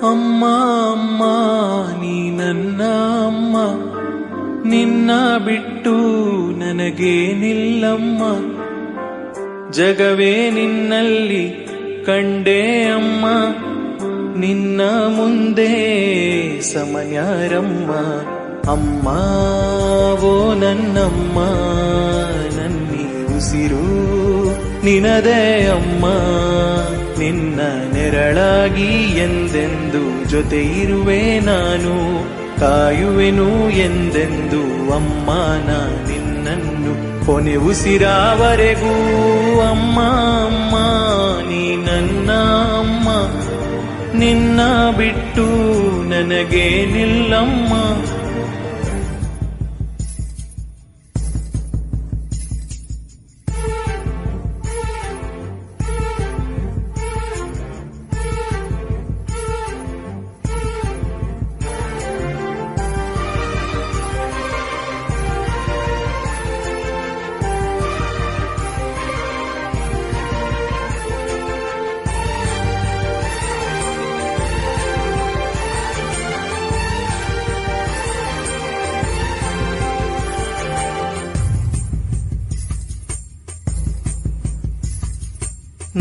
ಅಮ್ಮ ಅಮ್ಮ ನೀ ನನ್ನ ಅಮ್ಮ, ನಿನ್ನ ಬಿಟ್ಟು ನನಗೇನಿಲ್ಲಮ್ಮ. ಜಗವೇ ನಿನ್ನಲ್ಲಿ ಕಂಡೆ ಅಮ್ಮ, ನಿನ್ನ ಮುಂದೆ ಸಮನ್ಯಾರಮ್ಮ. ಅಮ್ಮ ಓ ನನ್ನಮ್ಮ, ನನ್ನಿ ಉಸಿರು ನಿನದೇ ಅಮ್ಮ. ನಿನ್ನ ನೆರಳಾಗಿ ಎಂದೆಂದು ಜೊತೆ ಇರುವೆ ನಾನು, ಕಾಯುವೆನು ಎಂದೆಂದು ಅಮ್ಮ ನಾ ನಿನ್ನನ್ನು ಕೊನೆ ಉಸಿರಾವರೆಗೂ. ಅಮ್ಮ ಅಮ್ಮ ನೀ ನನ್ನ ಅಮ್ಮ, ನಿನ್ನ ಬಿಟ್ಟು ನನಗೇನಿಲ್ಲಮ್ಮ.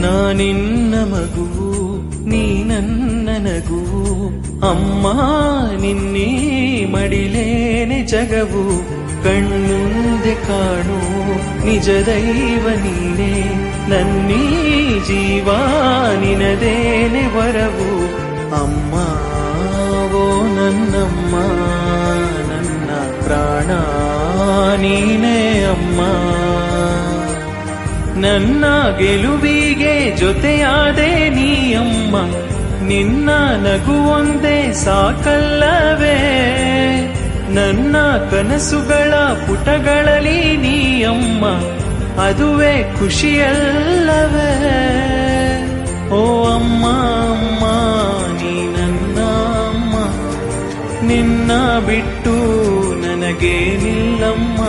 ನಾನಿನ್ನ ಮಗುವು ನೀ ನನ್ನ ನಗುವು, ಅಮ್ಮ ನಿನ್ನೀ ಮಡಿಲೇನೆ ಜಗವು. ಕಣ್ಣುಂದೆ ಕಾಣು ನಿಜ ದೈವ ನೀನೇ, ನನ್ನೀ ಜೀವ ನಿನದೇನೆ ವರವು. ಅಮ್ಮ ಓ ನನ್ನಮ್ಮ, ನನ್ನ ಪ್ರಾಣ ನೀನೇ ಅಮ್ಮ. ನನ್ನ ಗೆಲುವಿಗೆ ಜೊತೆಯಾದೆ ನೀ ಅಮ್ಮ, ನಿನ್ನ ನಗು ಒಂದೇ ಸಾಕಲ್ಲವೇ. ನನ್ನ ಕನಸುಗಳ ಪುಟಗಳಲ್ಲಿ ನೀ ಅಮ್ಮ, ಅದುವೇ ಖುಷಿಯಲ್ಲವೇ. ಓ ಅಮ್ಮ ಅಮ್ಮ ನೀ ನನ್ನ ಅಮ್ಮ, ನಿನ್ನ ಬಿಟ್ಟು ನನಗೇನಿಲ್ಲಮ್ಮ.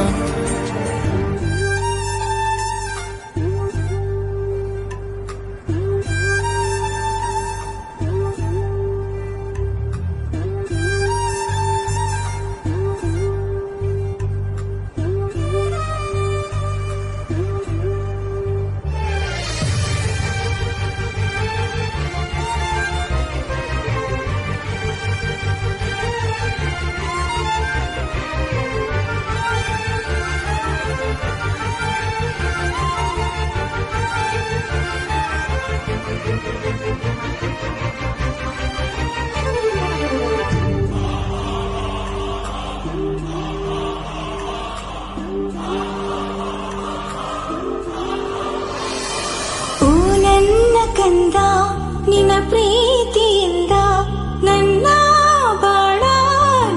ಕಂದ ನಿನ್ನ ಪ್ರೀತಿಯಿಂದ ನನ್ನ ಬಾಳ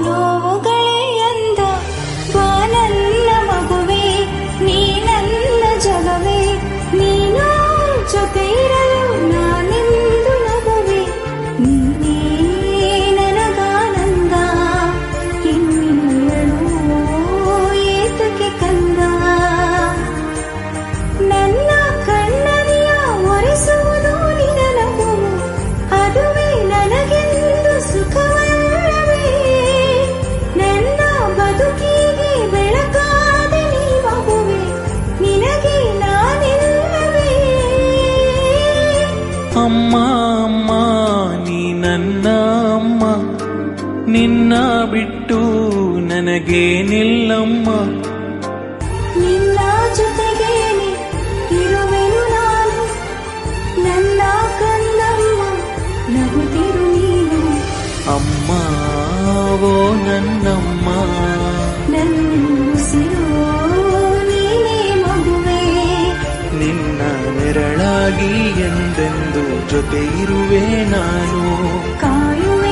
ನೋವುಗಳೇ ಅಂದ. ಬಾ ನನ್ನ ಮಗುವೆ ನೀ ನನ್ನ ಜಗವೇ, ನೀನು ಜೊತೆ ಇರಲು ನಾನೆಂದು ನಗುವೆ. ನೀನೇ ನನಗಾನಂದ, ಇನ್ನಿಲ್ಲಳು ಏತಕ್ಕೆ ಕಂದ. ನನ್ನ ಕಣ್ಣರಿಯ ಒರೆಸುವುದು ನಿನ್ನ ನಗುವು, ಅದುವೇ ನನಗೆಂದು ಸುಖವಲ್ಲವೇ. ನನ್ನ ಬದುಕಿಗೆ ಬೆಳಕಾದ ನೀ ಮಗುವೆ, ನಿನಗೆ ನಾನಿಲ್ಲವೇ. ಅಮ್ಮ ಅಮ್ಮ ನೀ ನನ್ನ ಅಮ್ಮ, ನಿನ್ನ ಬಿಟ್ಟು ನನಗೇನಿಲ್ಲಮ್ಮ. ನಿನ್ನ ಜೊತೆಗೇನೆ ಇರುವೆನು ನಾನು, ನನ್ನ ಕಂದಮ್ಮ ನಗುತ್ತಿರು ನೀನು. ಅಮ್ಮ ಓ ನನ್ನಮ್ಮ, ನನ್ನ ಉಸಿರು ನೀನೇ ಮಗುವೆ. ನಿನ್ನ ನೆರಳಾಗಿ ಎಂದೆಂದು ಜೊತೆ ಇರುವೆ ನಾನು, ಕಾಯುವೆ